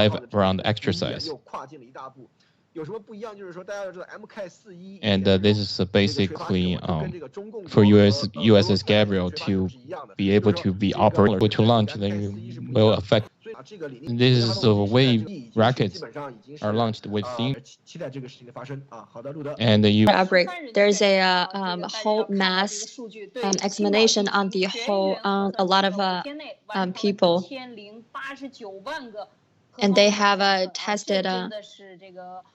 life around exercise. And this is basically for USS Gabriel to be able to be operational to launch, then will affect. This is the way rockets are launched with and outbreak. There's a whole mass examination on the whole a lot of people. And they have tested.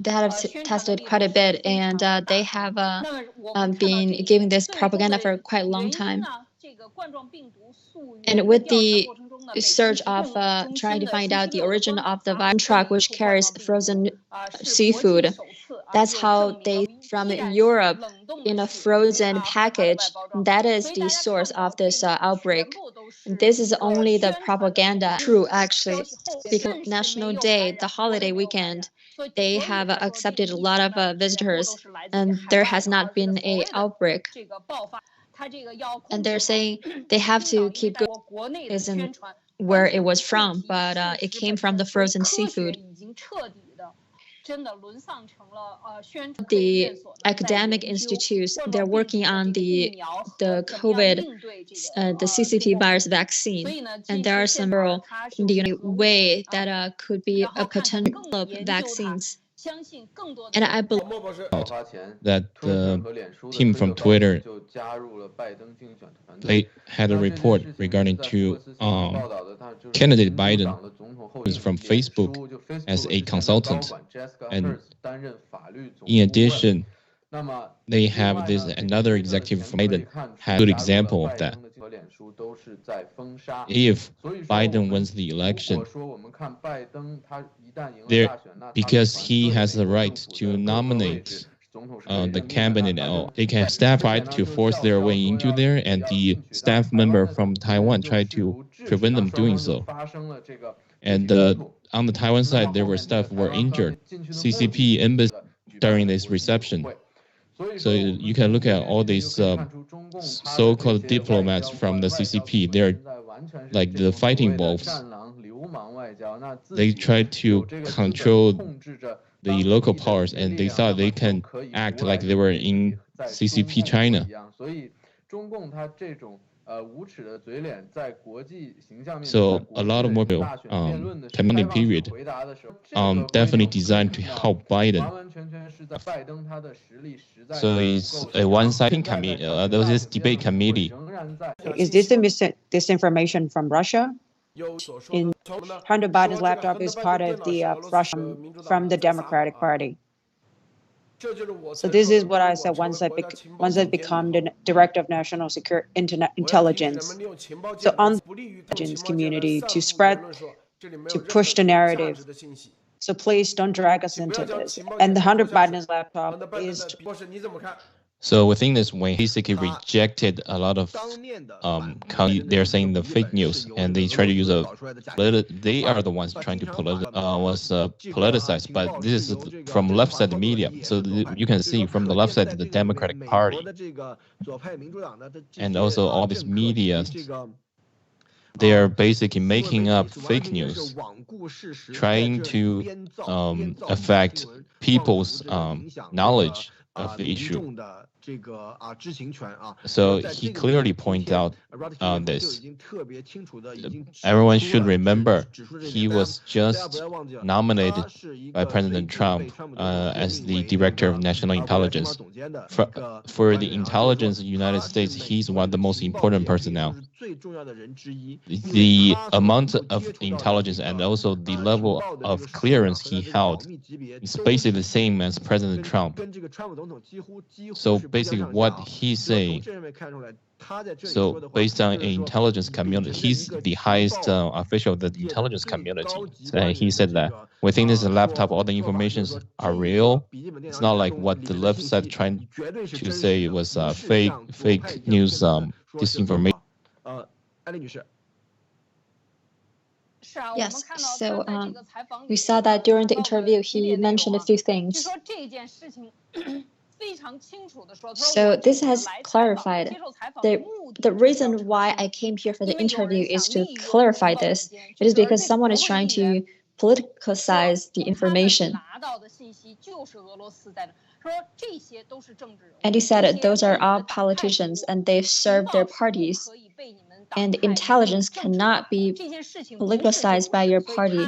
They have tested quite a bit, and they have been giving this propaganda for quite a long time. And with the search of trying to find out the origin of the virus truck which carries frozen seafood, that's how they from Europe in a frozen package. That is the source of this outbreak. This is only the propaganda. True, actually, because National Day, the holiday weekend, they have accepted a lot of visitors, and there has not been an outbreak. And they're saying they have to keep going. Isn't where it was from, but it came from the frozen seafood. The academic institutes, they're working on the COVID, the CCP virus vaccine, and there are some in the way that could be a potential of vaccines. And I believe that the team from Twitter, they had a report regarding to candidate Biden, who's from Facebook, as a consultant, and in addition, they have this another executive from Biden had a good example of that. If Biden wins the election, because he has the right to nominate the cabinet, they can staff try to force their way into there, and the staff member from Taiwan tried to prevent them doing so. And on the Taiwan side, there were staff who were injured. CCP embassy during this reception. So you can look at all these so-called diplomats from the CCP. They're like the fighting wolves. They try to control the local powers, and they thought they can act like they were in CCP China. So a lot of more campaign period definitely designed to help Biden. So it's a one-sided committee. There was this debate committee. Is this the disinformation from Russia? Hunter Biden's laptop is part of the Russian from the Democratic Party. So this is what I said once I become the Director of National Intelligence. So on the intelligence community to spread, to push the narrative. So please don't drag us into this. And the Hunter Biden's laptop is. So within this way, basically rejected a lot of they're saying the fake news, and they try to use they are the ones trying to politicize, but this is from left side media. So you can see from the left side the Democratic Party, and also all these media, they are basically making up fake news, trying to affect people's knowledge of the issue. So he clearly pointed out this. Everyone should remember he was just nominated by President Trump as the Director of National Intelligence. For the intelligence of the United States, he's one of the most important personnel. The amount of intelligence and also the level of clearance he held is basically the same as President Trump. So basically what he's saying, so based on an intelligence community, he's the highest official of the intelligence community. And he said that within this laptop, all the informations are real. It's not like what the left side trying to say was fake news, disinformation. Yes, so we saw that during the interview, he mentioned a few things. So this has clarified. The reason why I came here for the interview is to clarify this. It is because someone is trying to politicize the information. And he said those are all politicians and they serve their parties. And intelligence cannot be politicized by your party.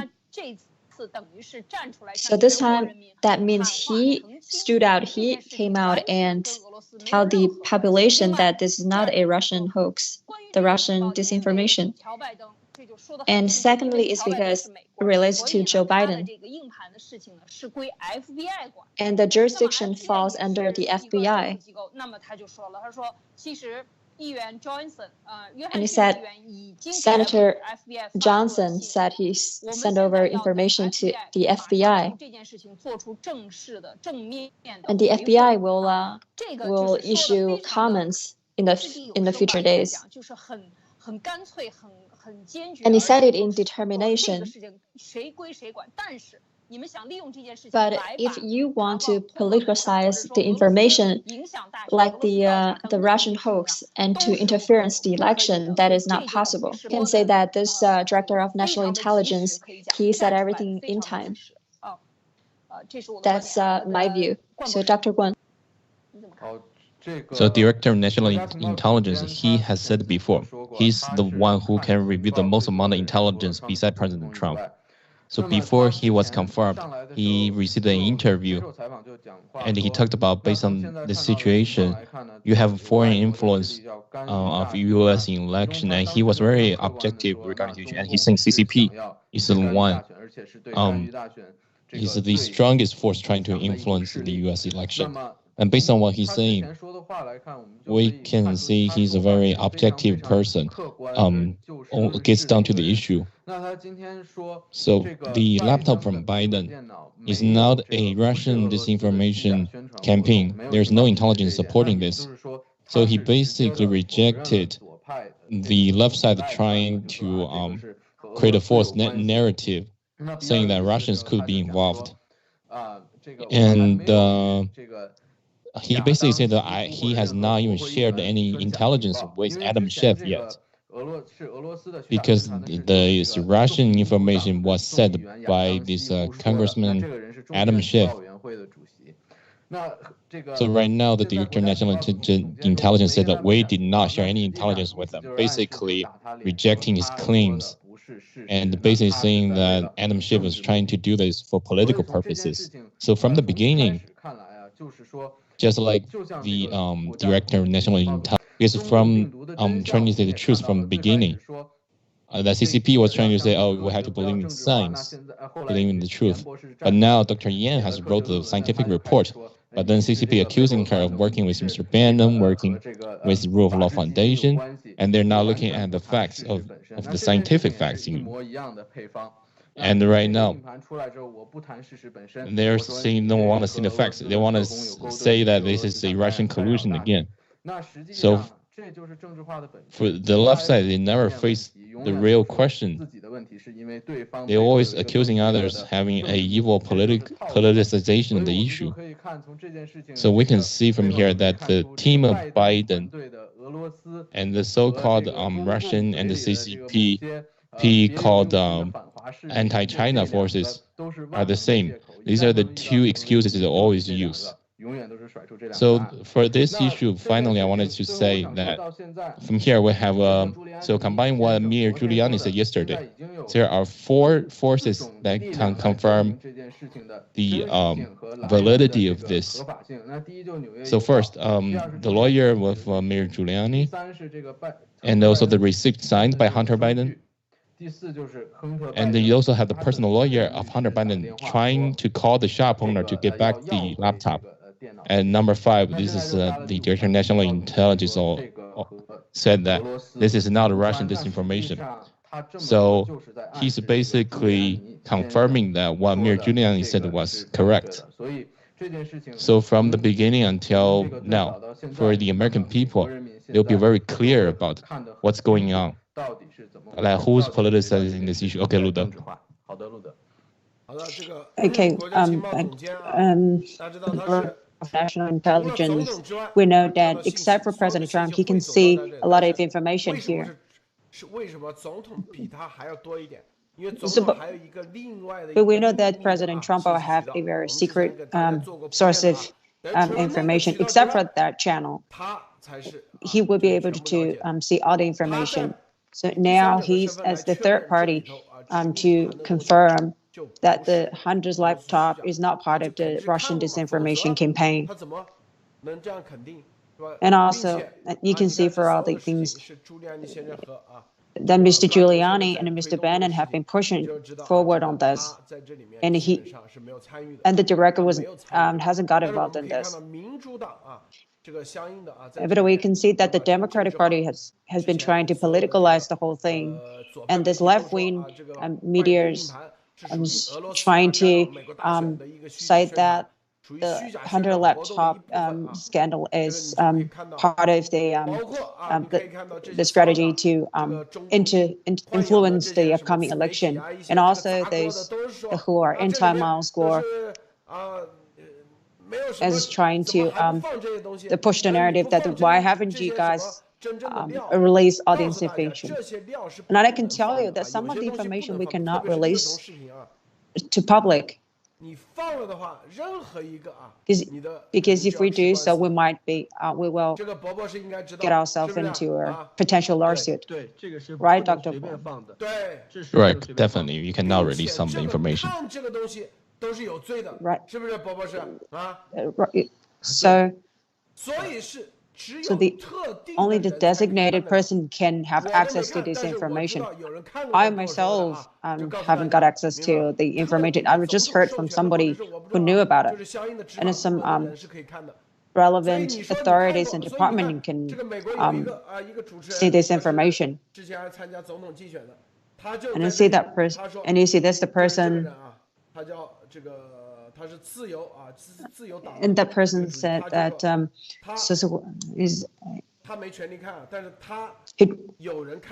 So this time, that means he stood out, he came out and tell the population that this is not a Russian hoax, the Russian disinformation. And secondly, is because it relates to Joe Biden. And the jurisdiction falls under the FBI. And he said, Senator Johnson said he sent over information to the FBI. And the FBI will issue comments in the future days. And he said it in determination. But if you want to politicize the information, like the Russian hoax, and to interference the election, that is not possible. You can say that this Director of National Intelligence, he said everything in time. That's my view. So Dr. Guan. So Director of National Intelligence, he has said before, he's the one who can reveal the most amount of intelligence beside President Trump. So before he was confirmed, he received an interview, and he talked about, based on the situation, you have foreign influence of U.S. election, and he was very objective regarding the situation. And he's saying CCP is the one, is the strongest force trying to influence the U.S. election. And based on what he's saying, we can see he's a very objective person, gets down to the issue. So the laptop from Biden is not a Russian disinformation campaign. There's no intelligence supporting this. So he basically rejected the left side trying to create a false narrative, saying that Russians could be involved. And he basically said that he has not even shared any intelligence with Adam Schiff yet, because the Russian information was said by this Congressman Adam Schiff. So right now, the Director of National Intelligence said that we did not share any intelligence with them, basically rejecting his claims, and basically saying that Adam Schiff was trying to do this for political purposes. So from the beginning, just like the Director of National Intelligence, because from trying to say the truth from the beginning, the CCP was trying to say, oh, we have to believe in science, believe in the truth. But now Dr. Yan has wrote the scientific report, but then CCP accusing her of working with Mr. Bannon, working with the Rule of Law Foundation, and they're now looking at the facts of the scientific facts. And right now, they're saying they don't want to see the facts. They want to say that this is a Russian collusion again. So for the left side, they never face the real question. They're always accusing others having a evil politicization of the issue. So we can see from here that the team of Biden and the so-called Russian and the CCP called anti-China forces are the same. These are the two excuses they always use. So for this issue, finally, I wanted to say that from here we have, so combine what Mayor Giuliani said yesterday. There are 4 forces that can confirm the validity of this. So first, the lawyer with Mayor Giuliani, and also the receipt signed by Hunter Biden. And then you also have the personal lawyer of Hunter Biden trying to call the shop owner to get back the laptop. And number 5, this is the Director of National Intelligence said that this is not a Russian disinformation. So he's basically confirming that what Mayor Giuliani said was correct. So from the beginning until now, for the American people, they'll be very clear about what's going on. Like who's politicizing this issue? Okay, Lude. Okay, national intelligence, we know that except for President Trump, he can see a lot of information here. But we know that President Trump will have a very secret source of information, except for that channel. He will be able to see all the information. So now he's as the third party to confirm that the Hunter's laptop is not part of the Russian disinformation campaign. And also, you can see for all the things that Mr. Giuliani and Mr. Bannon have been pushing forward on this, and the director hasn't got involved in this. But we can see that the Democratic Party has been trying to politicalize the whole thing, and this left-wing media is trying to say that the Hunter laptop scandal is part of the strategy to influence the upcoming election, and also those who are anti-Miles Gore is trying to push the narrative that why haven't you guys released all the information? And I can tell you that some of the information we cannot release to public. Because if we do so, we will get ourselves into a potential lawsuit. Right, Dr. Guan? Right, definitely. You cannot release some of the information. Right. So only the designated person can have access to this information. I myself haven't got access to the information. I just heard from somebody who knew about it, and some relevant authorities and department can see this information. And you see that person, and you see that's the person. And that person said that he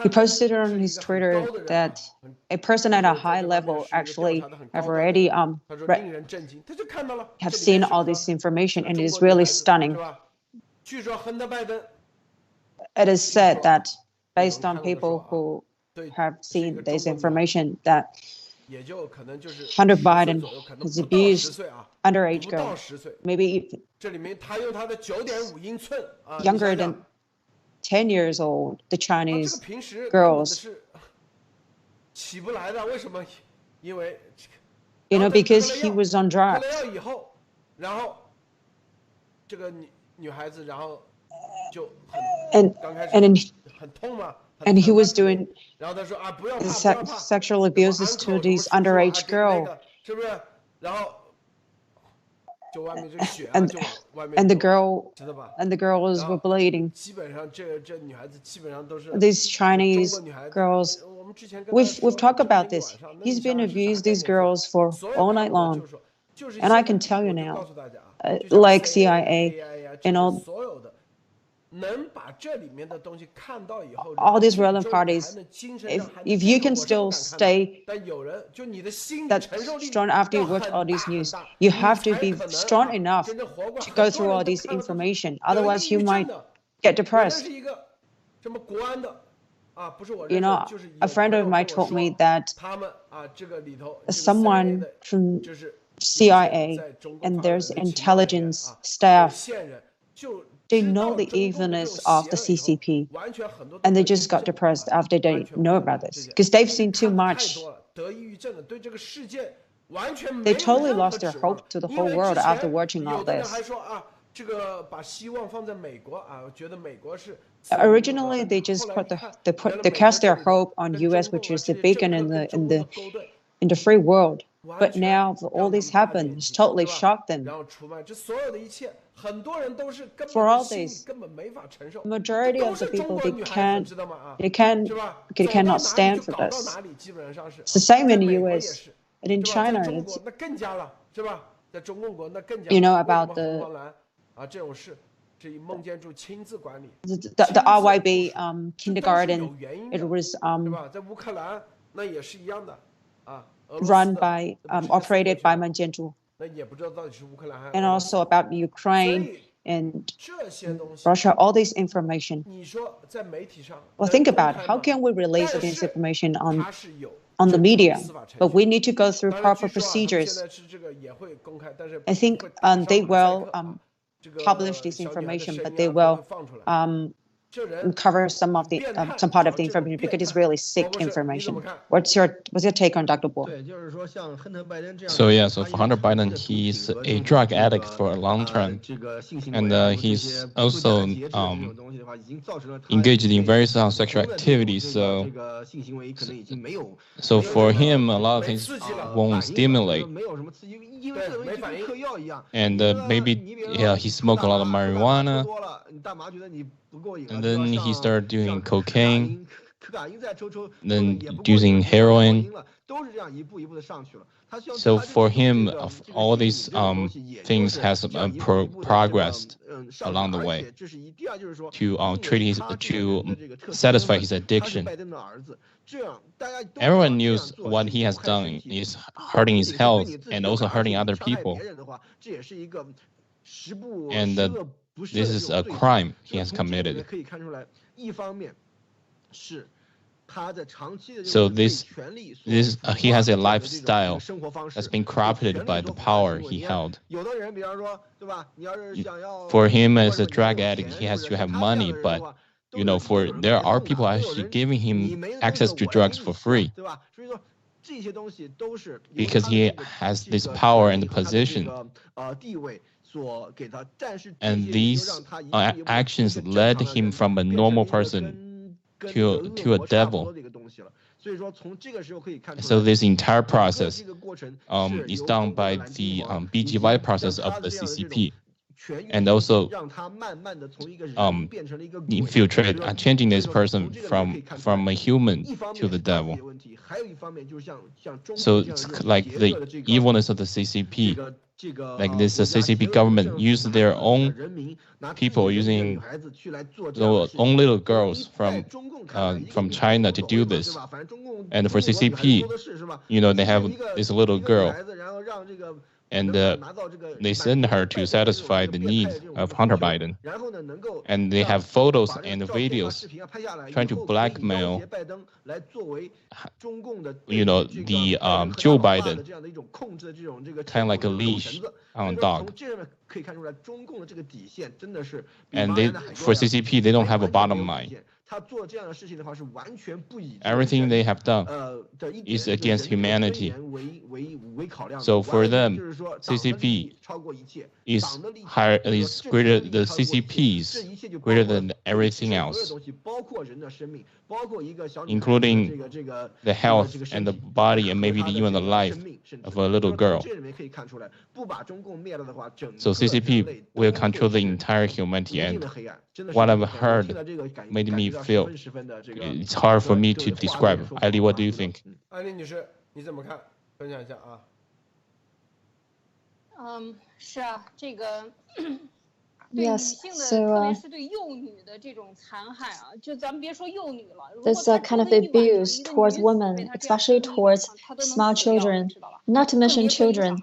posted on his Twitter that a person at a high level actually have already have seen all this information, and it is really stunning. It is said that based on people who have seen this information, that Hunter Biden has abused underage girls, maybe younger than 10 years old, the Chinese girls. Because he was on drugs. And he was doing sexual abuses to these underage girls. And the girls were bleeding. These Chinese girls, we've talked about this. He's been abused these girls for all night long. And I can tell you now, like CIA and all these relevant parties, if you can still stay that strong after you watch all these news, you have to be strong enough to go through all this information. Otherwise, you might get depressed. A friend of mine told me that someone from CIA and there's intelligence staff, they know the evilness of the CCP, and they just got depressed after they know about this, because they've seen too much. They totally lost their hope to the whole world after watching all this. Originally, they just they cast their hope on US, which is the beacon in the free world. But now all this happened, it's totally shocked them. For all this, majority of the people, they cannot stand for this. It's the same in the US and in China. It's, about the RYB kindergarten. It was run by, operated by Manjianzhu. And also about Ukraine and Russia, all this information. Well, think about it. How can we release this information on on the media, but we need to go through proper procedures. I think they will publish this information, but they will cover some part of the information because it's really sick information. What's your take on Dr. Guo? So for Hunter Biden, he's a drug addict for a long time, and he's also engaged in various sexual activities. So for him, a lot of things won't stimulate, and maybe he smoked a lot of marijuana. And then he started doing cocaine, then using heroin. So for him, all these things has progressed along the way to satisfy his addiction. Everyone knows what he has done is hurting his health and also hurting other people. And this is a crime he has committed. So he has a lifestyle that's been corrupted by the power he held. For him as a drug addict, he has to have money, but there are people actually giving him access to drugs for free because he has this power and position. And these actions led him from a normal person to a devil. So this entire process is done by the BGY process of the CCP, and also infiltrate, changing this person from a human to the devil. So it's like the evilness of the CCP. Like this, the CCP government used their own people, using their own little girls from China to do this. And for CCP, they have this little girl, and they send her to satisfy the needs of Hunter Biden. And they have photos and videos trying to blackmail, the Joe Biden, kind of like a leash on a dog. And for CCP, they don't have a bottom line. Everything they have done is against humanity. So for them, CCP is greater. The CCP is greater than everything else, including the health and the body and maybe even the life of a little girl. So CCP will control the entire humanity, and what I've heard made me feel it's hard for me to describe. Ali, what do you think? 艾丽女士，你怎么看？分享一下啊。是啊，这个 Yes, so there's a kind of abuse towards women, especially towards small children, not to mention children.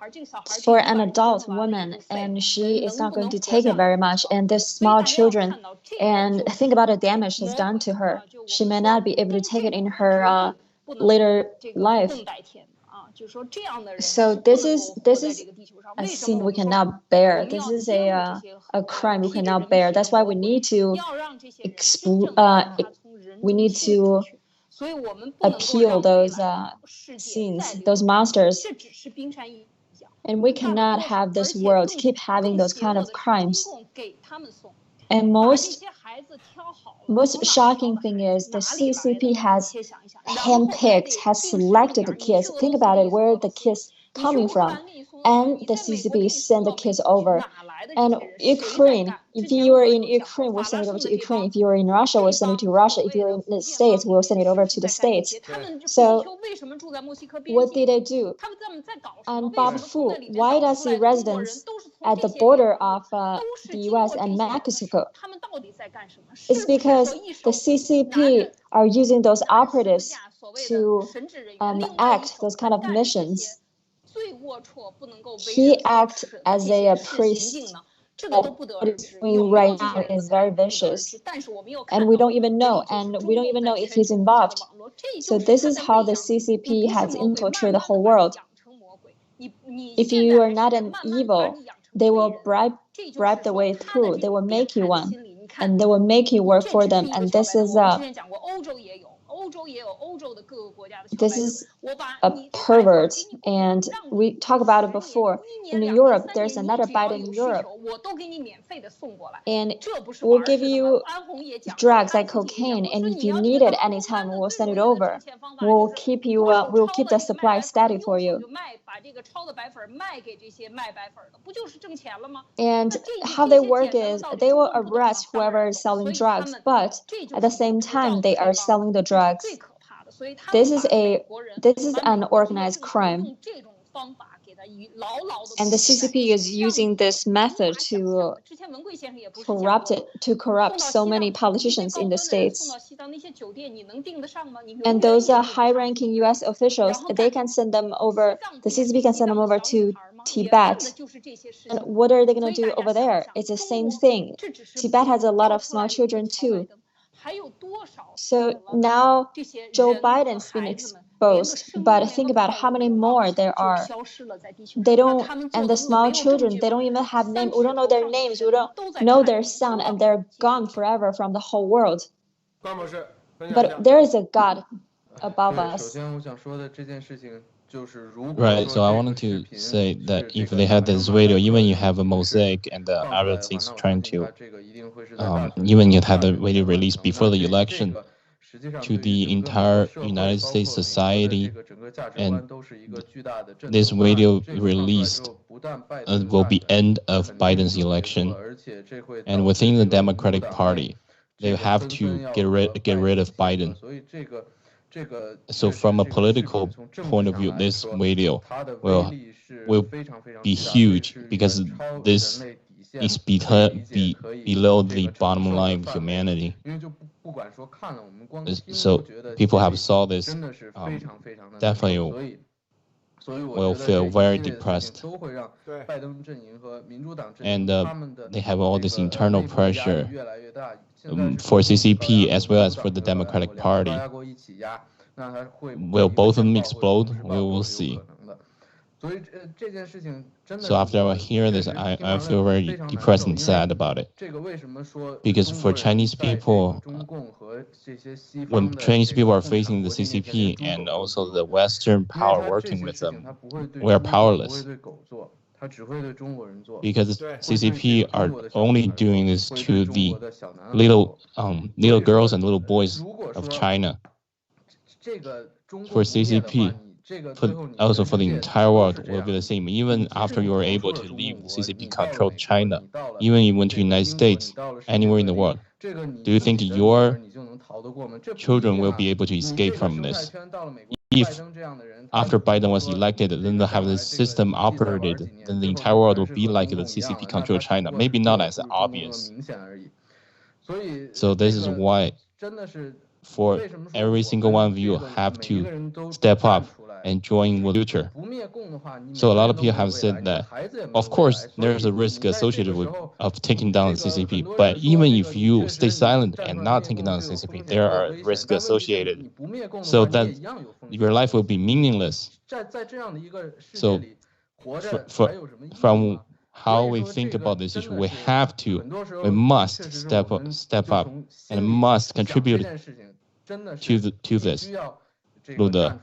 For an adult woman, and she is not going to take it very much, and there's small children, and think about the damage it's done to her. She may not be able to take it in her later life. So this is a sin we cannot bear. This is a crime we cannot bear. That's why we need to appeal those sins, those monsters. And we cannot have this world keep having those kind of crimes. And most shocking thing is the CCP has handpicked, has selected the kids. Think about it, where the kids coming from. And the CCP send the kids over. And Ukraine, if you are in Ukraine, we'll send it over to Ukraine. If you are in Russia, we'll send it to Russia. If you're in the States, we'll send it over to the States. So what did they do? And Bob Fu, why does he residence at the border of the US and Mexico? It's because the CCP are using those operatives to act those kind of missions. He acts as a priest what is doing right now is very vicious, and we don't even know if he's involved. So this is how the CCP has infiltrated the whole world. If you are not an evil, they will bribe the way through. They will make you one, and they will make you work for them. And this is a pervert, and we talked about it before. In Europe, there's another Biden in Europe, and we'll give you drugs like cocaine, and if you need it anytime, we'll send it over. We'll keep the supply steady for you. And how they work is they will arrest whoever is selling drugs, but at the same time they are selling the drugs. This is an organized crime, and the CCP is using this method to corrupt so many politicians in the states. And those high-ranking U.S. officials, they can send them over. The CCP can send them over to Tibet. And what are they going to do over there? It's the same thing. Tibet has a lot of small children too. So now Joe Biden's been exposed, but think about how many more there are. They don't, and the small children, they don't even have names. We don't know their names. We don't know their sound, and they're gone forever from the whole world. But there is a God above us. Right, so I wanted to say that if they had this video, even you have a Mosaik and the other things trying to, even you had the video released before the election to the entire United States society, and this video released will be end of Biden's election, and within the Democratic Party, they have to get rid of Biden. So from a political point of view, this video will be huge because this is below the bottom line of humanity. So people have saw this, definitely will feel very depressed. And they have all this internal pressure for CCP as well as for the Democratic Party. Will both of them explode? We will see. So after I hear this, I feel very depressed and sad about it. Because for Chinese people, when Chinese people are facing the CCP and also the Western power working with them, we are powerless. Because CCP are only doing this to the little girls and little boys of China. For CCP, also for the entire world, will be the same. Even after you are able to leave the CCP-controlled China, even you went to the United States, anywhere in the world, do you think your children will be able to escape from this? If after Biden was elected, then they'll have this system operated, then the entire world will be like the CCP-controlled China. Maybe not as obvious. So this is why, for every single one of you have to step up and join the future. So a lot of people have said that, of course, there's a risk associated with taking down the CCP, but even if you stay silent and not taking down the CCP, there are risks associated, so that your life will be meaningless. So from how we think about this issue, we must step up and must contribute to this. Lude.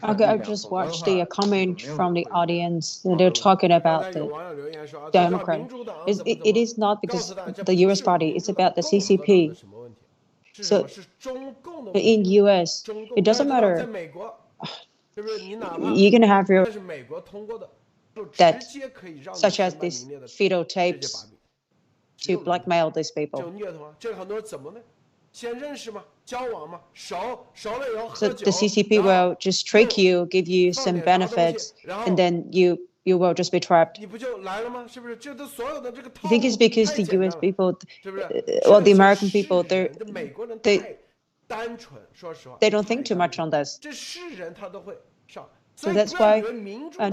Okay, I've just watched the comment from the audience. They're talking about the Democrat. It is not because the U.S. party, it's about the CCP. So in U.S., it doesn't matter. You can have your that, such as these fetal tapes, to blackmail these people. So the CCP will just trick you, give you some benefits, and then you will just be trapped. I think it's because the U.S. people, or the American people, they don't think too much on this. So that's why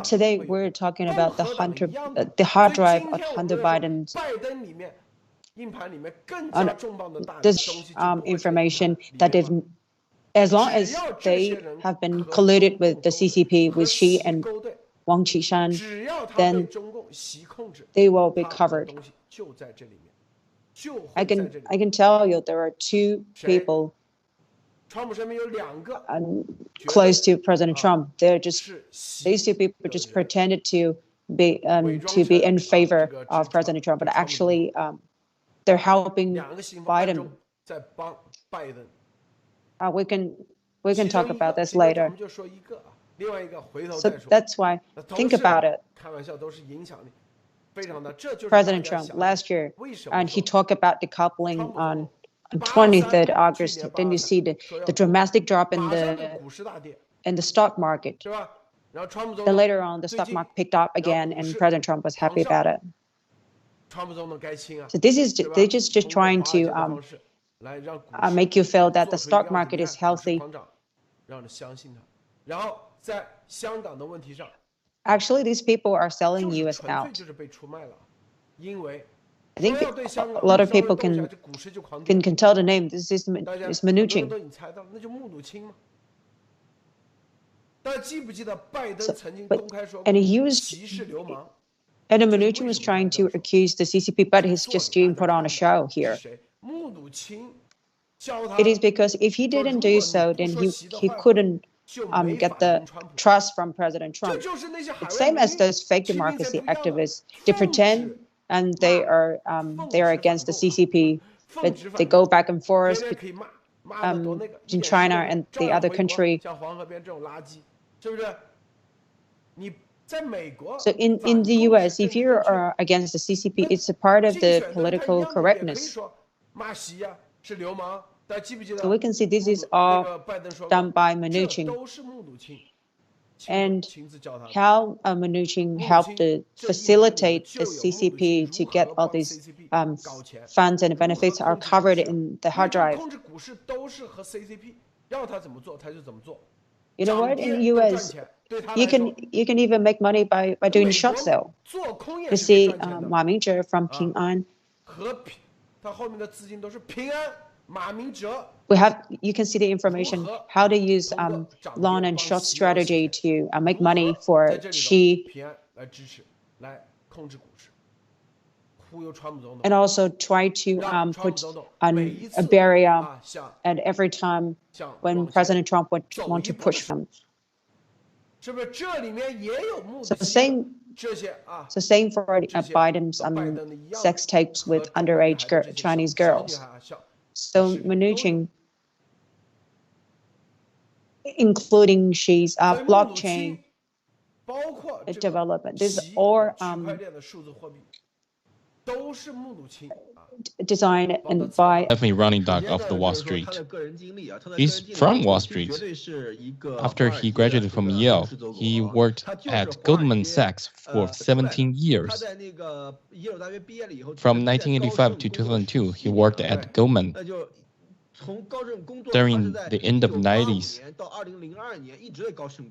today we're talking about the hard drive of Hunter Biden's this information that they've, as long as they have been colluded with the CCP, with Xi and Wang Qishan, then they will be covered. I can tell you there are two people close to President Trump. These two people just pretended to be in favor of President Trump, but actually they're helping Biden. We can talk about this later. So that's why, think about it. President Trump last year, and he talked about decoupling on 23rd August. Then you see the dramatic drop in the stock market. Then later on, the stock market picked up again, and President Trump was happy about it. So they're just trying to make you feel that the stock market is healthy. Actually, these people are selling US out. I think a lot of people can tell the name. This is Mnuchin. And Mnuchin was trying to accuse the CCP, but he's just doing put on a show here. It is because if he didn't do so, then he couldn't get the trust from President Trump. It's same as those fake democracy activists. They pretend and they are against the CCP, but they go back and forth in China and the other country. So in the US, if you are against the CCP, it's a part of the political correctness. So we can see this is all done by Mnuchin. And how Mnuchin helped to facilitate the CCP to get all these funds and benefits are covered in the hard drive. You know what? In the US, you can even make money by doing short sale. You see, Ma Mingzhe from Ping An. You can see the information how they use long and short strategy to make money for Xi, and also try to put a barrier at every time when President Trump would want to push them. So same for Biden's sex tapes with underage Chinese girls. So Mnuchin, including Xi's blockchain development, this is all designed and by definitely running dog of the Wall Street. He's from Wall Street. After he graduated from Yale, he worked at Goldman Sachs for 17 years. From 1985 to 2002, he worked at Goldman. During the end of the 90s,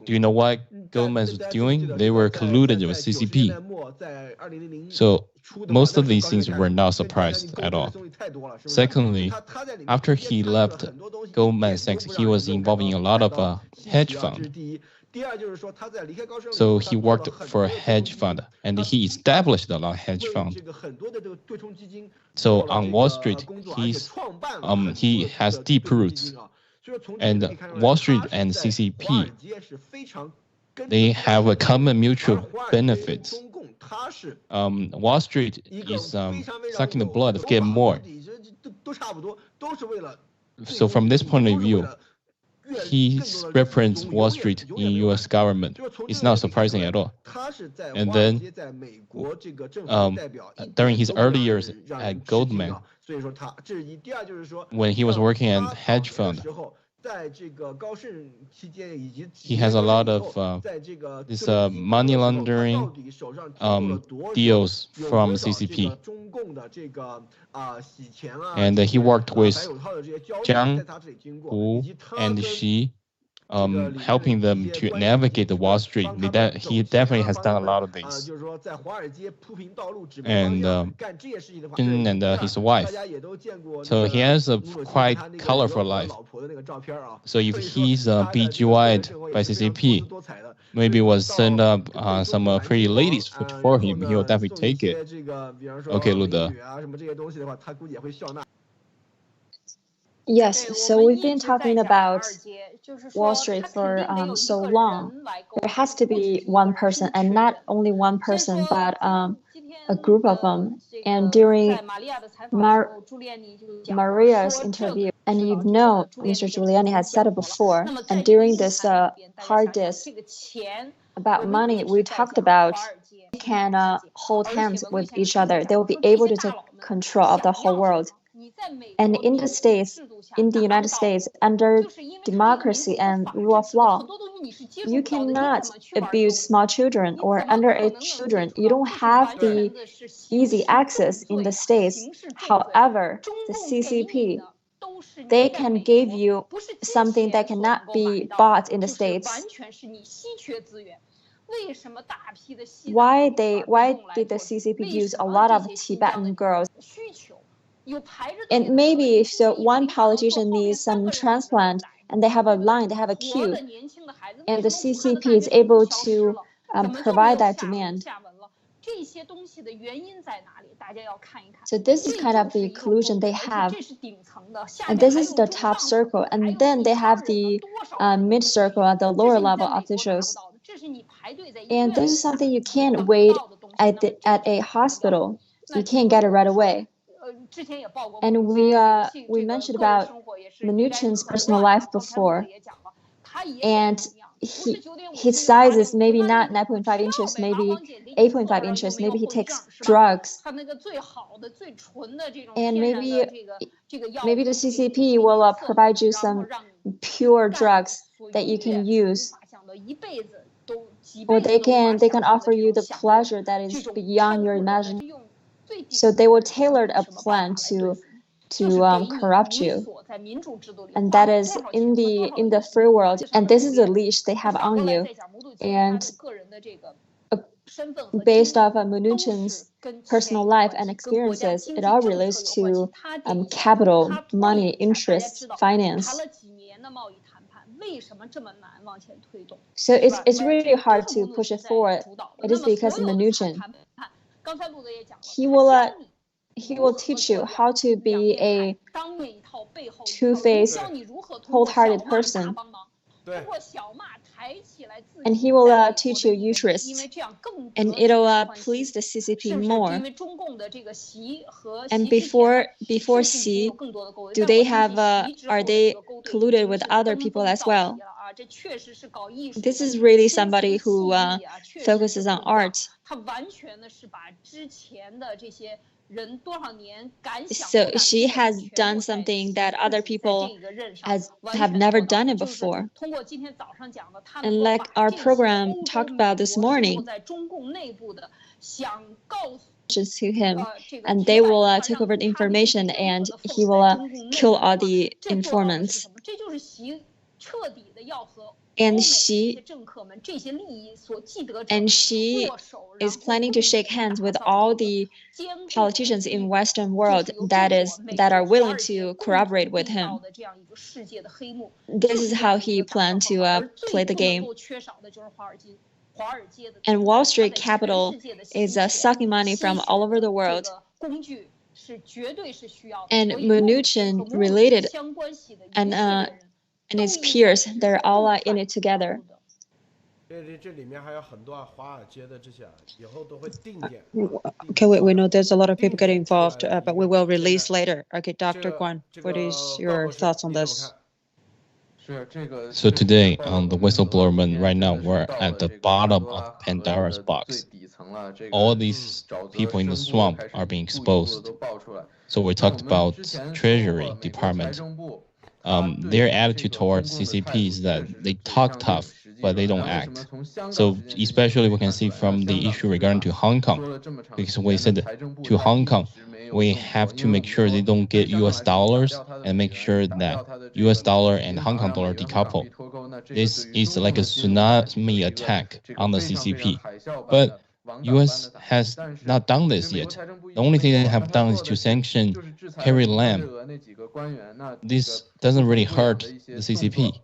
do you know what Goldman was doing? They were colluded with CCP. So most of these things were not surprised at all. Secondly, after he left Goldman Sachs, he was involved in a lot of hedge fund. So he worked for a hedge fund, and he established a lot of hedge fund. So on Wall Street, he has deep roots. And Wall Street and CCP, they have a common mutual benefits. Wall Street is sucking the blood to get more. So from this point of view, he represents Wall Street in U.S. government. It's not surprising at all. And then during his early years at Goldman, when he was working at hedge fund, he has a lot of this money laundering deals from CCP. And he worked with Jiang, Hu, and Xi helping them to navigate the Wall Street. He definitely has done a lot of these. And his wife. So he has a quite colorful life. So if he's BGY'd by CCP, maybe was send up some pretty ladies for him, he will definitely take it. Okay, Lude. Yes, so we've been talking about Wall Street for so long. There has to be one person, and not only one person, but a group of them. And during Maria's interview, and you know Mr. Giuliani has said it before, and during this hard disk about money, we talked about can hold hands with each other. They will be able to take control of the whole world. And in the United States, under democracy and rule of law, you cannot abuse small children or underage children. You don't have the easy access in the States. However, the CCP, they can give you something that cannot be bought in the States. Why did the CCP use a lot of Tibetan girls? And maybe so one politician needs some transplant and they have a line, they have a queue, and the CCP is able to provide that demand. So this is kind of the collusion they have. And this is the top circle. And then they have the mid circle at the lower level officials. And this is something you can't wait at a hospital. You can't get it right away. And we mentioned about Mnuchin's personal life before, and his size is maybe not 9.5 inches, maybe 8.5 inches. Maybe he takes drugs, and maybe the CCP will provide you some pure drugs that you can use, or they can offer you the pleasure that is beyond your imagination. So they will tailor a plan to corrupt you, and that is in the free world. And this is the leash they have on you, and based off of Mnuchin's personal life and experiences, it all relates to capital, money, interest, finance. So it's really hard to push it forward. It is because of Mnuchin. He will teach you how to be a two-faced, wholehearted person. And he will teach you interests, and it'll please the CCP more. And before Xi, do they have are they colluded with other people as well? This is really somebody who focuses on art. So she has done something that other people have never done it before. And like our program talked about this morning, to him, and they will take over the information, and he will kill all the informants. And she is planning to shake hands with all the politicians in Western world that are willing to cooperate with him. This is how he planned to play the game. And Wall Street capital is sucking money from all over the world. And Mnuchin related and his peers, they're all in it together. Okay, we know there's a lot of people getting involved, but we will release later. Okay, Dr. Guan, what is your thoughts on this? So today, on the whistleblower movement, right now, we're at the bottom of Pandora's box. All these people in the swamp are being exposed. So we talked about Treasury Department. Their attitude towards CCP is that they talk tough, but they don't act. So especially we can see from the issue regarding to Hong Kong, because we said to Hong Kong, we have to make sure they don't get US dollars and make sure that US dollar and Hong Kong dollar decouple. This is like a tsunami attack on the CCP. But US has not done this yet. The only thing they have done is to sanction Carrie Lam. This doesn't really hurt the CCP.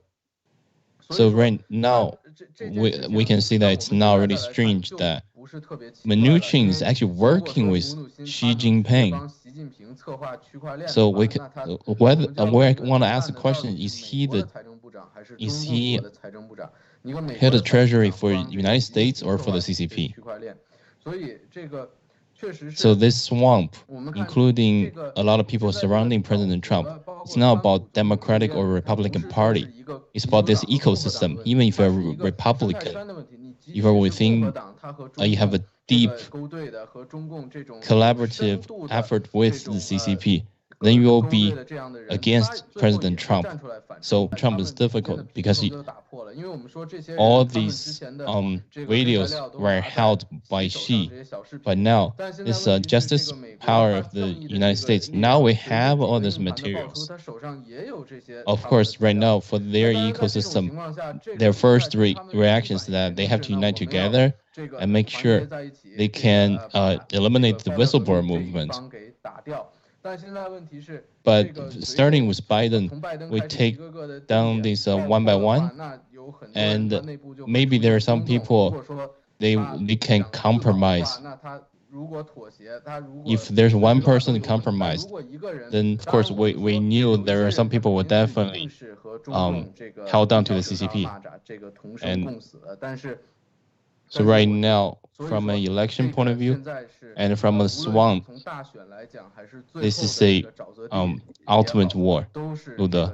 So right now, we can see that it's not really strange that Mnuchin is actually working with Xi Jinping. So we want to ask the question: Is he head of Treasury for the United States or for the CCP? So this swamp, including a lot of people surrounding President Trump, it's not about Democratic or Republican Party. It's about this ecosystem. Even if you're a Republican, if you're within, you have a deep collaborative effort with the CCP, then you will be against President Trump. So Trump is difficult because all these videos were held by Xi. But now, this justice power of the United States, now we have all these materials. Of course, right now, for their ecosystem, their first reaction is that they have to unite together and make sure they can eliminate the whistleblower movement. But starting with Biden, we take down these one by one, and maybe there are some people they can compromise. If there's one person compromised, then of course we knew there are some people who definitely held on to the CCP. And so right now, from an election point of view, and from a swamp, this is a ultimate war. Lude.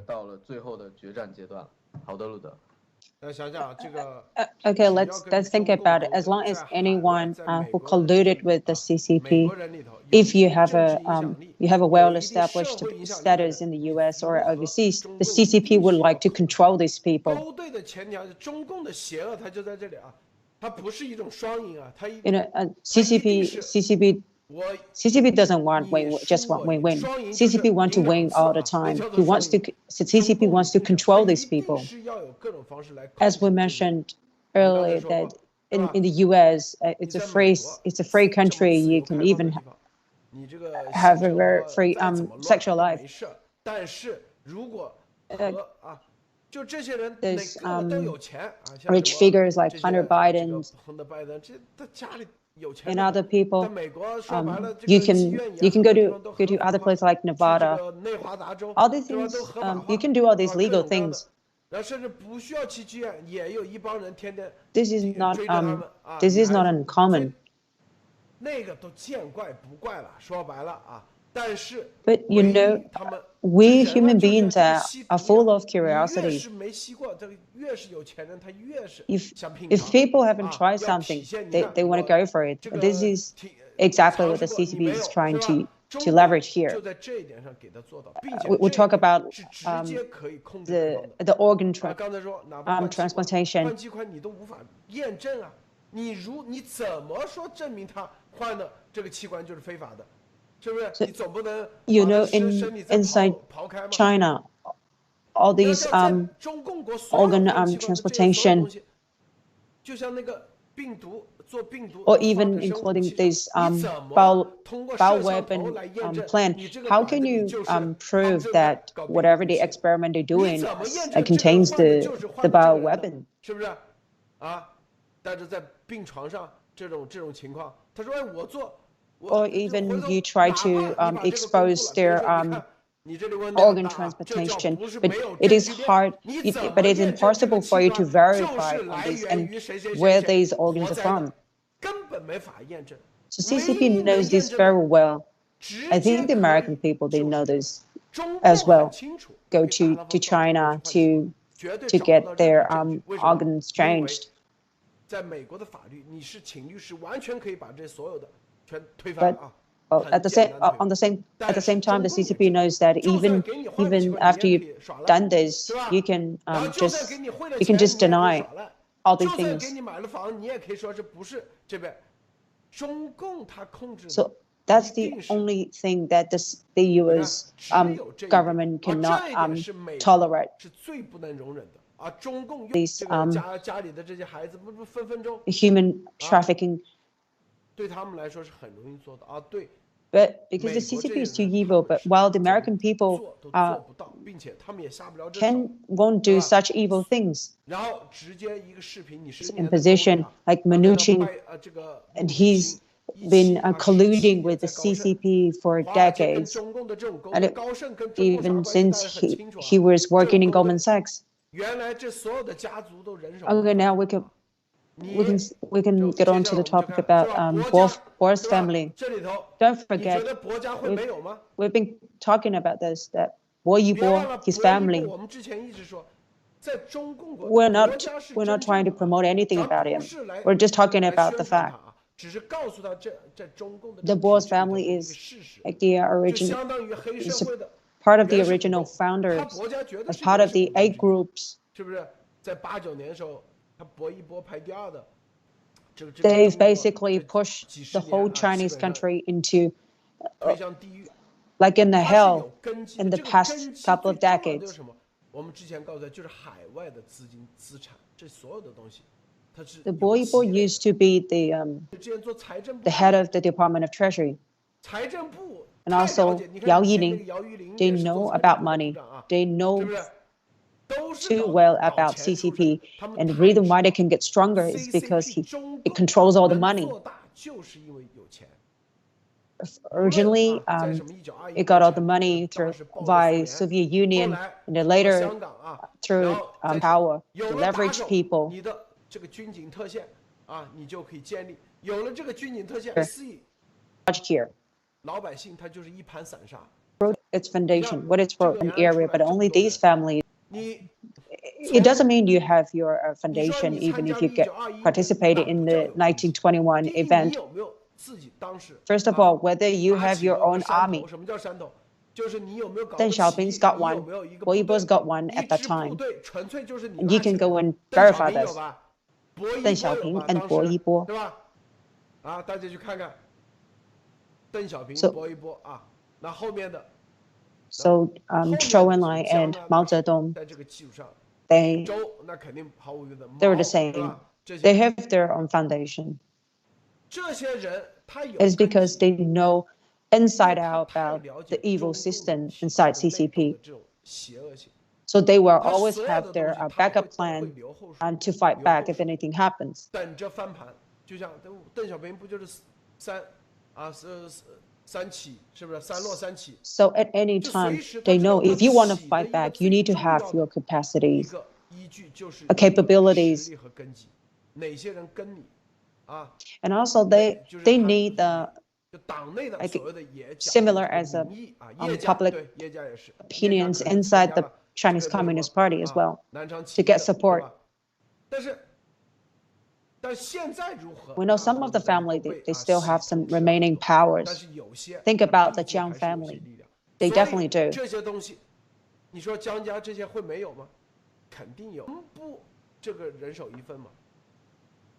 Okay, let's think about it. As long as anyone who colluded with the CCP, if you have a well-established status in the U.S. or overseas, the CCP would like to control these people. CCP doesn't want just want win-win. CCP want to win all the time. CCP wants to control these people. As we mentioned earlier, that in the U.S. It's a free country. You can even have a very free sexual life. There's rich figures like Hunter Biden and other people. You can go to other places like Nevada. All these things, you can do all these legal things. This is not uncommon. But we human beings are full of curiosity. If people haven't tried something, they want to go for it. This is exactly what the CCP is trying to leverage here. We talk about the organ transplantation. So, inside China, all these organ transplantation, or even including this bioweapon plan, how can you prove that whatever the experiment they're doing contains the bioweapon? Or even you try to expose their organ transplantation, but it is hard, but it's impossible for you to verify on these and where these organs are from. So CCP knows this very well. I think the American people, they know this as well. Go to China to get their organs changed. But at the same time, the CCP knows that even after you've done this, you can just deny all these things. So That's the only thing that the U.S. Government cannot tolerate. These human trafficking. But because the CCP is too evil, but while the American people won't do such evil things. In position like Mnuchin, and he's been colluding with the CCP for decades, and even since he was working in Goldman Sachs. Okay, now we can get on to the topic about Bo's family. Don't forget, we've been talking about this, that Bo Yibo, his family. We're not trying to promote anything about him. We're just talking about the fact. The Bo's family is like the original, is part of the original founders, as part of the 8 groups. They've basically pushed the whole Chinese country into like in the hell in the past couple of decades. The Bo Yibo used to be the head of the Department of Treasury. And also Yao Yining, they know about money. They know too well about CCP. And the reason why they can get stronger is because it controls all the money. Originally, it got all the money via Soviet Union, and then later through power to leverage people. Here. Its foundation, what it's for an area, but only these families. It doesn't mean you have your foundation even if you participated in the 1921 event. First of all, whether you have your own army. Deng Xiaoping's got one, Bo Yibo's got one at that time. And you can go and verify this. Deng Xiaoping and Bo Yibo. So Zhou Enlai and Mao Zedong, they were the same. They have their own foundation. It's because they know inside out about the evil system inside CCP. So they will always have their backup plan and to fight back if anything happens. So at any time, they know if you want to fight back, you need to have your capacities, capabilities. And also they need the similar as public opinions inside the Chinese Communist Party as well to get support. We know some of the family, they still have some remaining powers. Think about the Jiang family. They definitely do.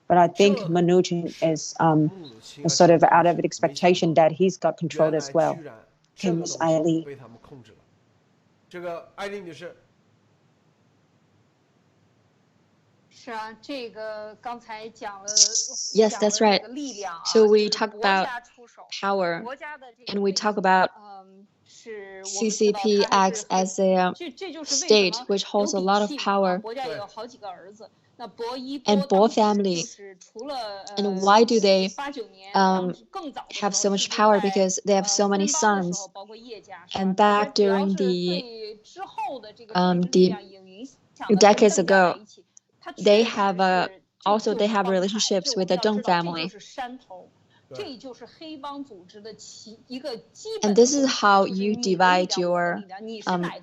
But I think Mnuchin is sort of out of expectation that he's got control as well. Him is Ai. Yes, that's right. So we talk about power, and we talk about CCP acts as a state which holds a lot of power. And Bo family, and why do they have so much power? Because they have so many sons. And back during the decades ago, they have relationships with the Deng family. And this is how you divide your,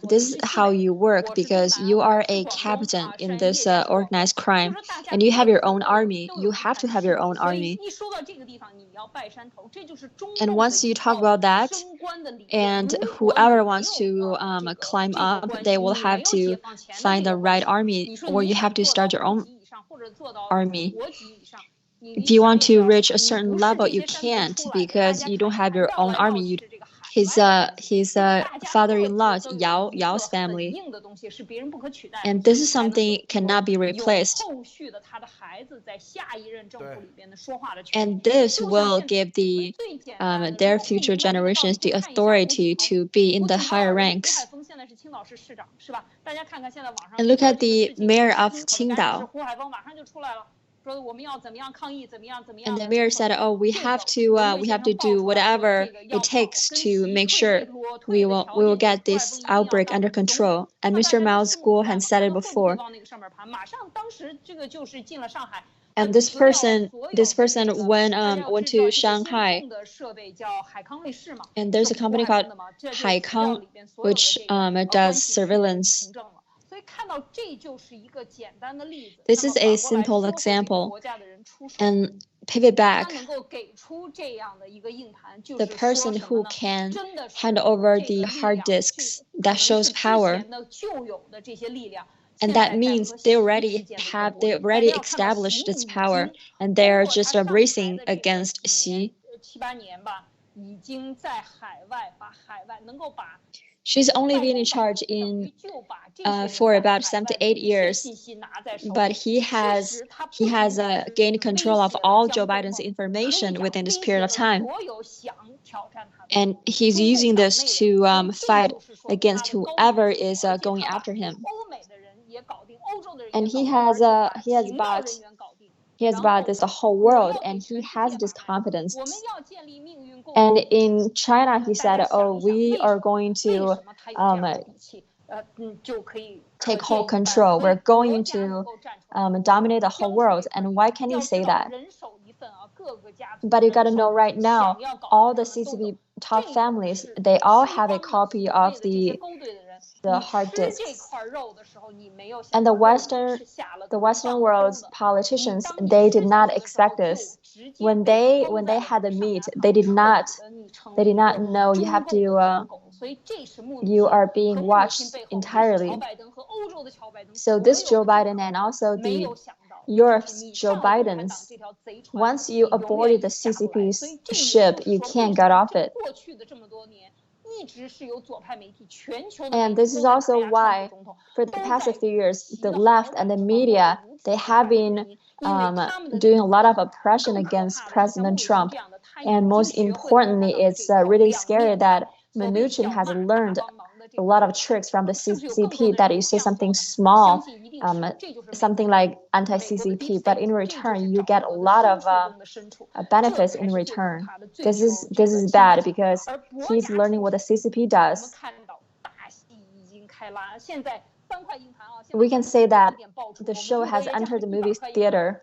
this is how you work, because you are a captain in this organized crime, and you have your own army. You have to have your own army. And once you talk about that, and whoever wants to climb up, they will have to find the right army, or you have to start your own army. if you want to reach a certain level, you can't because you don't have your own army. His father-in-law is Yao's family, and this is something cannot be replaced. And this will give their future generations the authority to be in the higher ranks. And look at the mayor of Qingdao. And the mayor said, "Oh, we have to do whatever it takes to make sure we will get this outbreak under control." And Mr. Mao's school had said it before. And this person went to Shanghai, and there's a company called Haikang, which does surveillance. This is a simple example, and pivot back. The person who can hand over the hard disks, that shows power. And that means they already established this power, and they're just racing against Xi. She's only been in charge for about 7 to 8 years, but he has gained control of all Joe Biden's information within this period of time, and he's using this to fight against whoever is going after him. And he has bought this whole world, and he has this confidence. And in China, he said, "Oh, we are going to take whole control. We're going to dominate the whole world." And why can he say that? But you got to know right now, all the CCP top families, they all have a copy of the hard disks. And the Western world's politicians, they did not expect this. When they had the meet, they did not know you are being watched entirely. So this Joe Biden and also the Europe's Joe Biden's, once you aborted the CCP's ship, you can't get off it. And this is also why, for the past few years, the left and the media, they have been doing a lot of oppression against President Trump. And most importantly, it's really scary that Mnuchin has learned a lot of tricks from the CCP, that you say something small, something like anti-CCP, but in return you get a lot of benefits in return. This is bad because he's learning what the CCP does. We can say that the show has entered the movie theater.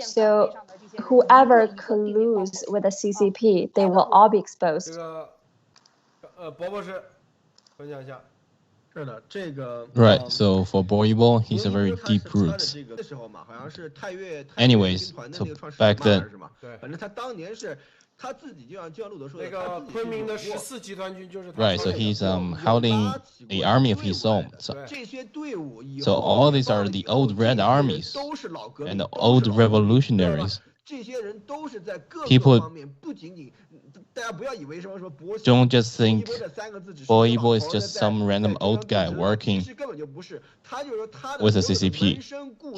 So whoever colludes with the CCP, they will all be exposed. Right, so for Boibo, he's a very deep root. Anyways, so back then, right, so he's holding an army of his own. So all these are the old red armies and the old revolutionaries. People don't just think Boibo is just some random old guy working with the CCP.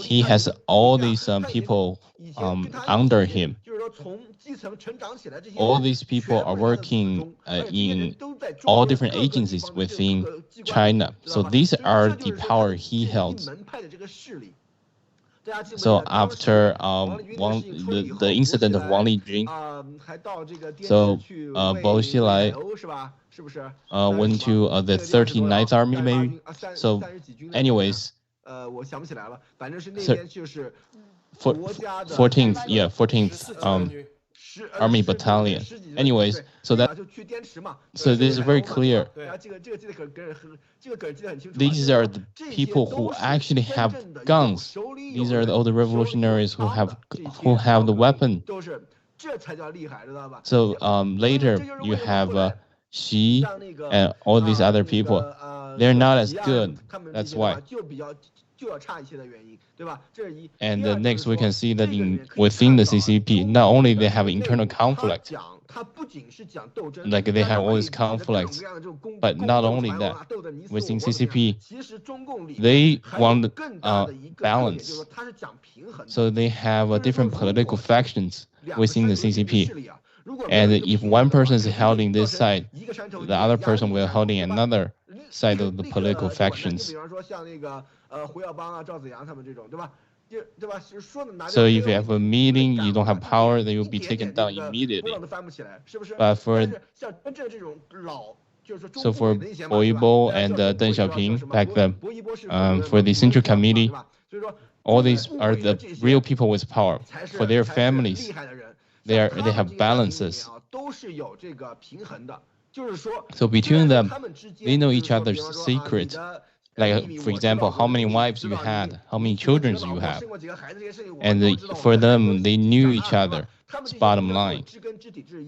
He has all these people under him. All these people are working in all different agencies within China. So these are the power he held. So after the incident of Wang Lijun, so Bo Xilai went to the 39th Army, maybe. So, anyways, 14th Army Battalion. Anyways, so this is very clear. These are the people who actually have guns. These are all the revolutionaries who have the weapon. So later you have Xi and all these other people. they're not as good. That's why. And next, we can see that within the CCP, not only they have internal conflict, like they have all these conflicts, but not only that, within CCP, they want balance. So they have different political factions within the CCP. And if one person is holding this side, the other person will holding another side of the political factions. So if you have a meeting, you don't have power, then you'll be taken down immediately. But for Boibo and Deng Xiaoping back then, for the Central Committee, all these are the real people with power. For their families, they have balances. So between them, they know each other's secret. Like, for example, how many wives you had, how many children you have. And for them, they knew each other. It's bottom line.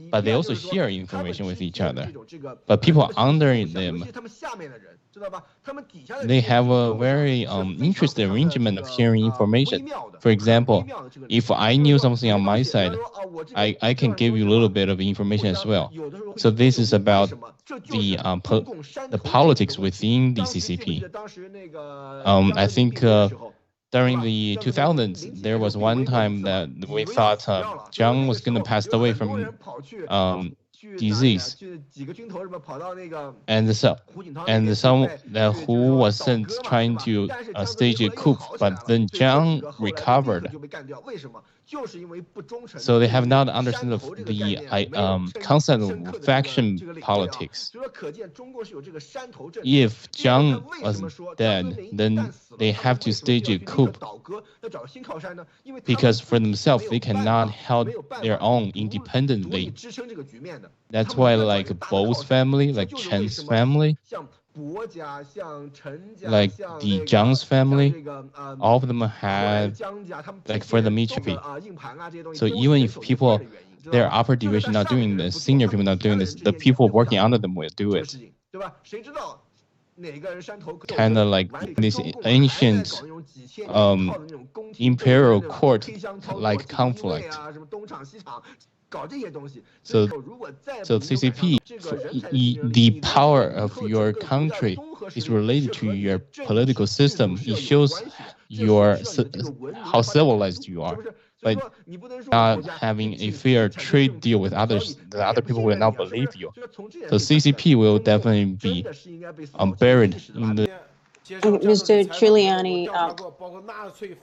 But they also share information with each other. But people under them, they have a very interesting arrangement of sharing information. For example, if I knew something on my side, I can give you a little bit of information as well. So this is about the politics within the CCP. I think during the 2000s, there was one time that we thought John was going to pass away from disease, and some who was sent trying to stage a coup, but then John recovered. So they have not understood the concept of faction politics. If John was dead, then they have to stage a coup, because for themselves they cannot hold their own independently. That's why, like Bo's family, like Chen's family, like the Zhang's family, all of them have, like for the military. So even if people, their upper division not doing this, senior people not doing this, the people working under them will do it. Kind of like this ancient imperial court like conflict. So CCP, the power of your country is related to your political system. It shows how civilized you are. But not having a fair trade deal with others, the other people will not believe you. So CCP will definitely be buried in the. Mr. Giuliani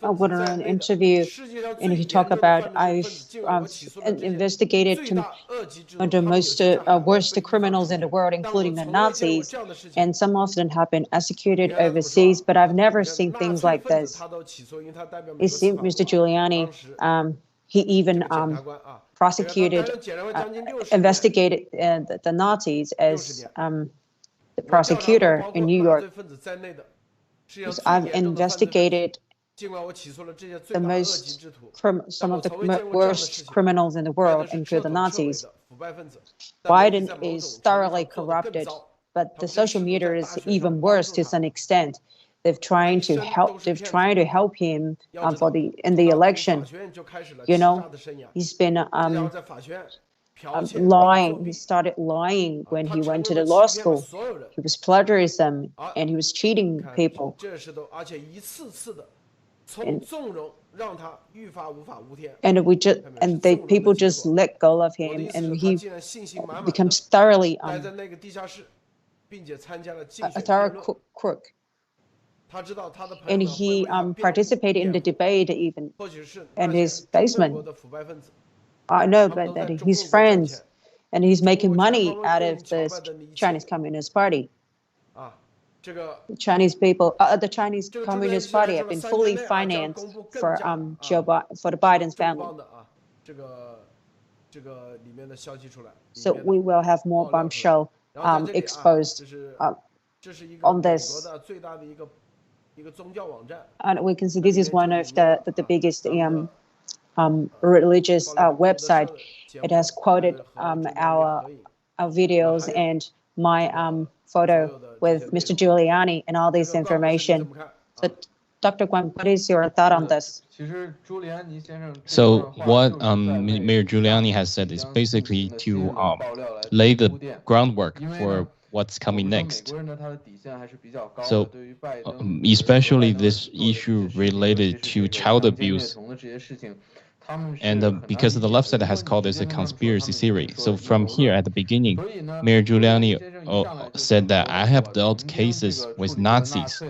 went on an interview, and he talked about, I've investigated the most worst criminals in the world, including the Nazis, and some of them have been executed overseas, but I've never seen things like this. It seemed Mr. Giuliani, he even investigated the Nazis as the prosecutor in New York. I've investigated some of the worst criminals in the world, including the Nazis. Biden is thoroughly corrupted, but the social media is even worse to some extent. They've trying to help him in the election. You know, he's been lying. He started lying when he went to the law school. He was plagiarism, and he was cheating people. People just let go of him, and he becomes thoroughly a thorough crook. And he participated in the debate even in his basement. I know, but that he's friends, and he's making money out of the Chinese Communist Party. The Chinese people, the Chinese Communist Party have been fully financed for the Biden's family. So we will have more bombshell exposed on this. And we can see this is one of the biggest religious website. It has quoted our videos, and my photo with Mr. Giuliani and all this information. So, Dr. Guan, what is your thought on this? So what Mayor Giuliani has said is basically to lay the groundwork for what's coming next. So especially this issue related to child abuse. And because the left side has called this a conspiracy theory. So from here at the beginning, Mayor Giuliani said that I have dealt cases with Nazis.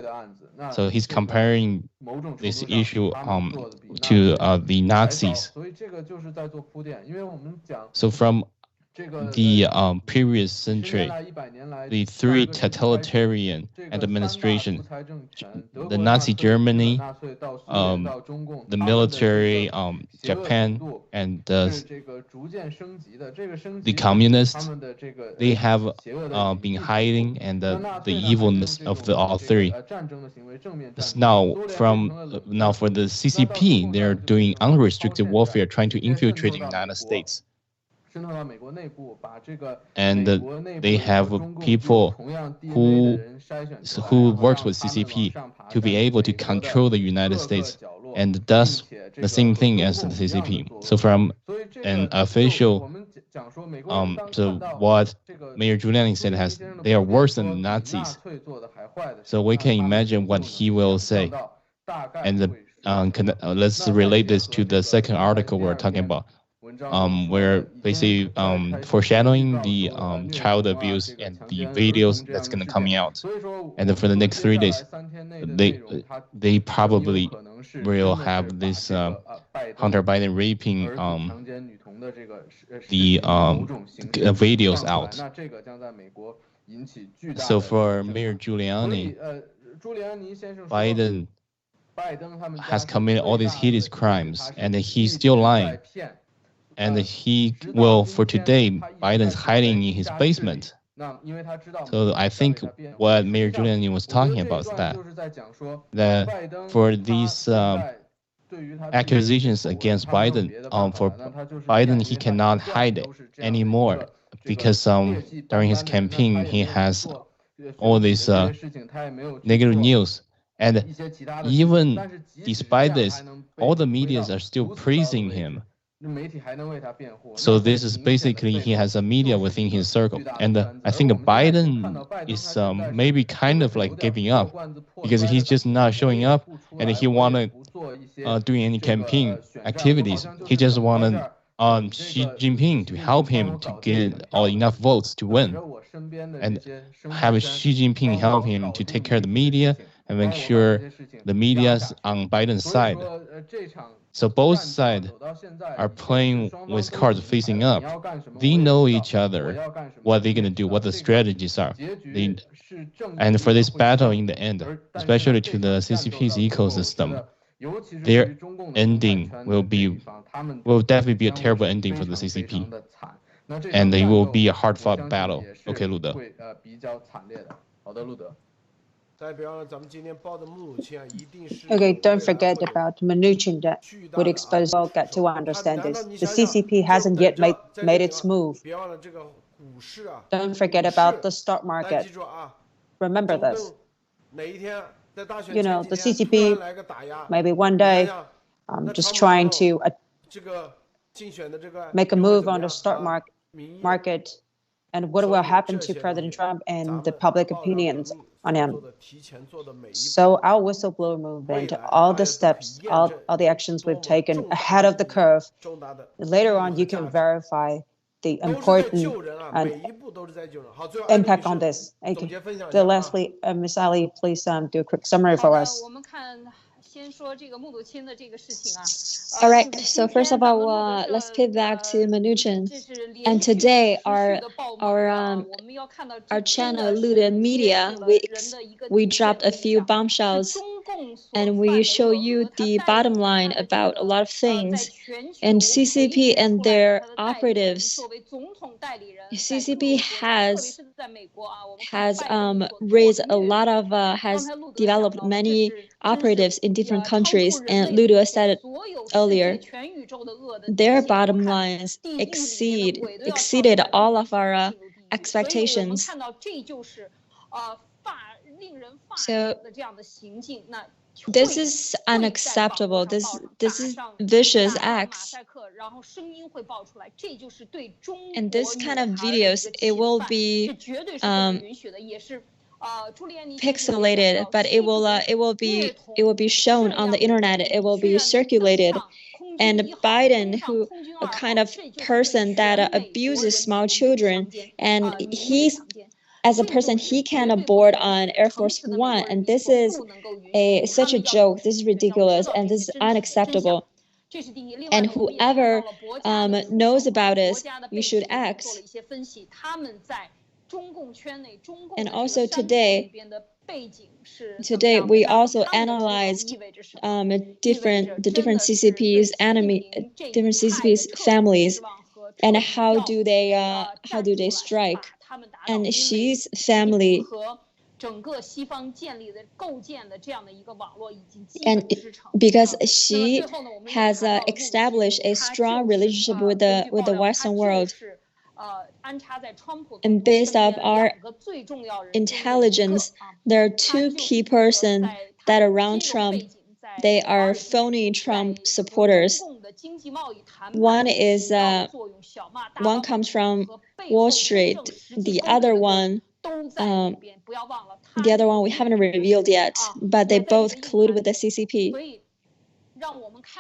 So he's comparing this issue to the Nazis. So from the previous century, the three totalitarian administration, the Nazi Germany, the military, Japan, and the communists, they have been hiding and the evilness of the all three. Now for the CCP, they're doing unrestricted warfare, trying to infiltrate the United States. And they have people who works with CCP to be able to control the United States, and does the same thing as the CCP. So from an official, so what Mayor Giuliani said they are worse than the Nazis. So we can imagine what he will say. And let's relate this to the second article we're talking about. Where basically foreshadowing the child abuse and the videos that's going to coming out, and then for the next 3 days, they probably will have this Hunter Biden raping the videos out. So for Mayor Giuliani, Biden has committed all these hideous crimes, and he's still lying. And he will, for today, Biden's hiding in his basement. So I think what Mayor Giuliani was talking about is that for these accusations against Biden, for Biden, he cannot hide it anymore, because during his campaign, he has all these negative news. And even despite this, all the medias are still praising him. So this is basically, he has a media within his circle. And I think Biden is maybe kind of like giving up, because he's just not showing up, and he want to doing any campaign activities. He just wanted Xi Jinping to help him to get enough votes to win, and have Xi Jinping help him to take care of the media and make sure the media's on Biden's side. So both sides are playing with cards facing up. They know each other, what they're going to do, what the strategies are. And for this battle in the end, especially to the CCP's ecosystem, their ending will definitely be a terrible ending for the CCP. And it will be a hard-fought battle. Okay, Lude. Okay, don't forget about Mnuchin that would expose. Well, get to understand this. The CCP hasn't yet made its move. Don't forget about the stock market. Remember this. You know, the CCP, maybe one day, just trying to make a move on the stock market, and what will happen to President Trump and the public opinions on him. So our whistleblower movement, all the steps, all the actions we've taken ahead of the curve, later on you can verify the important impact on this. Okay. So lastly, Ms. Ali, please do a quick summary for us. All right, so first of all, let's pivot back to Mnuchin. And today, our channel, Lude Media, we dropped a few bombshells, and we show you the bottom line about a lot of things. And CCP and their operatives, CCP has raised a lot of, has developed many operatives in different countries, and Lude said it earlier. Their bottom lines exceeded all of our expectations. So this is unacceptable. This is vicious acts. And this kind of videos, it will be pixelated, but it will be shown on the internet. It will be circulated. And Biden, who a kind of person that abuses small children, and he's as a person, he can board on Air Force One, and this is such a joke. This is ridiculous, and this is unacceptable. And whoever knows about this, you should act. And also today we also analyzed the different CCP's different CCP's families, and how do they strike. And Xi's family, and because Xi has established a strong relationship with the Western world, and based off our intelligence, there are two key persons that are around Trump. They are phony Trump supporters. One comes from Wall Street. The other one we haven't revealed yet, but they both collude with the CCP.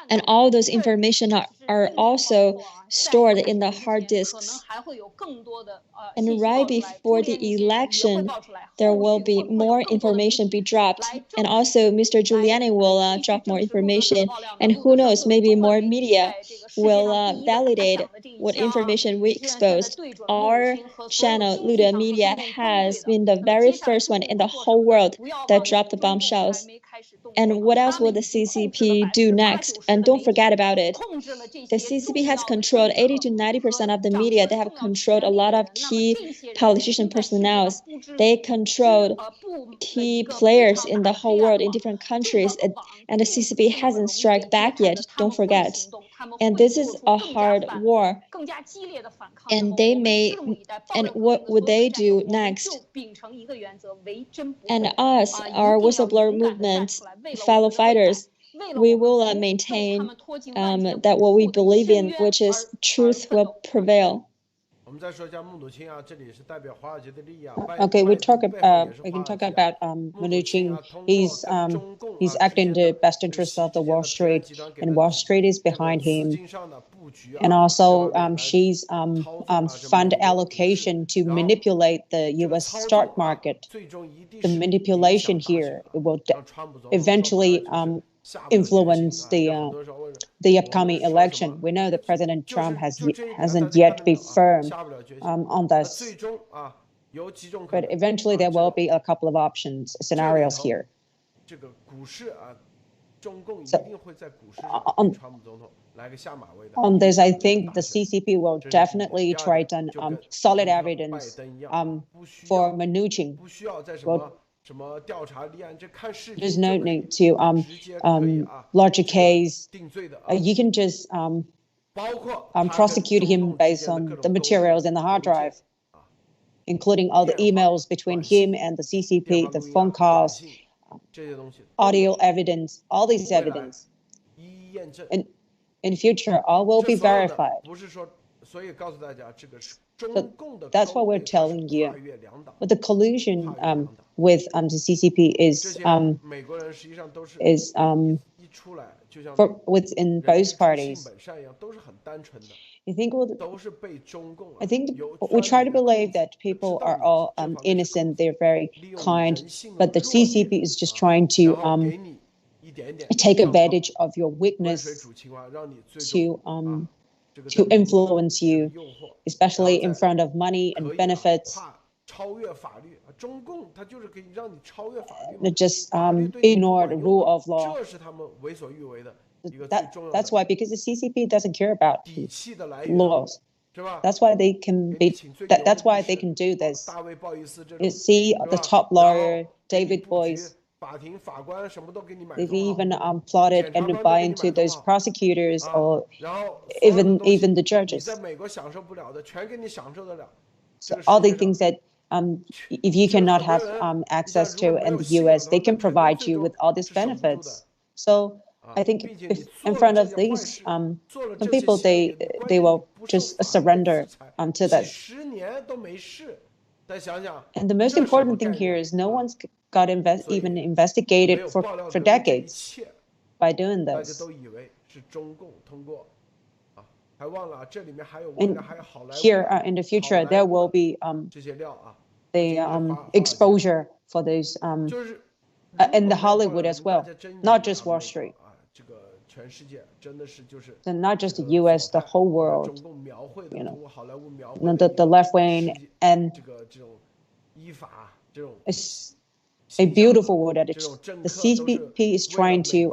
And all those information are also stored in the hard disks. And right before the election, there will be more information be dropped. And also Mr. Giuliani will drop more information. And who knows, maybe more media will validate what information we exposed. Our channel, Lude Media, has been the very first one in the whole world that dropped the bombshells. And what else will the CCP do next? And don't forget about it. The CCP has controlled 80 to 90% of the media. They have controlled a lot of key politician personnel. They controlled key players in the whole world, in different countries. And the CCP hasn't struck back yet. Don't forget. And this is a hard war. And what would they do next? And us, our whistleblower movement, fellow fighters, we will maintain that what we believe in, which is truth will prevail. Okay, we can talk about Mnuchin. He's acting in the best interest of the Wall Street, and Wall Street is behind him. And also, she's fund allocation to manipulate the U.S. stock market. The manipulation here will eventually influence the upcoming election. We know that President Trump hasn't yet been firm on this, but eventually there will be a couple of scenarios here. So, on this, I think the CCP will definitely try to solid evidence for Mnuchin. There's no need to lodge a case. You can just prosecute him based on the materials in the hard drive, including all the emails between him and the CCP, the phone calls, audio evidence, all these evidence. And in future, all will be verified. So that's what we're telling you. But the collusion with the CCP is within both parties. I think we try to believe that people are all innocent. They're very kind, but the CCP is just trying to take advantage of your weakness to influence you, especially in front of money and benefits. Just ignore the rule of law. That's why, because the CCP doesn't care about laws. That's why they can that's why they can do this. You see the top lawyer, David Boyce. They've even plotted and buy into those prosecutors or even the judges. So all the things that if you cannot have access to in the US, they can provide you with all these benefits. So I think if in front of these, some people, they will just surrender to this. And the most important thing here is no one's got even investigated for decades by doing this. And here in the future, there will be the exposure for these in the Hollywood as well, not just Wall Street. And not just the US, the whole world, the left wing, and it's a beautiful word that the CCP is trying to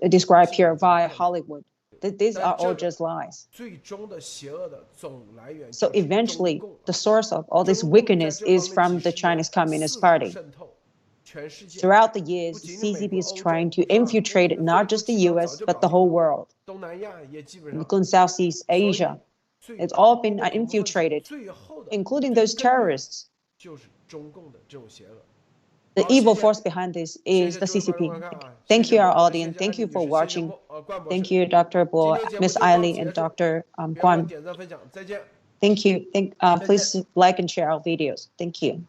describe here via Hollywood. These are all just lies. So eventually, the source of all this wickedness is from the Chinese Communist Party. Throughout the years, the CCP is trying to infiltrate not just the US, but the whole world, including Southeast Asia. It's all been infiltrated, including those terrorists. The evil force behind this is the CCP. Thank you, our audience. Thank you for watching. Thank you, Dr. Bo, Ms. Eiley, and Dr. Guan. Thank you. Please like and share our videos. Thank you.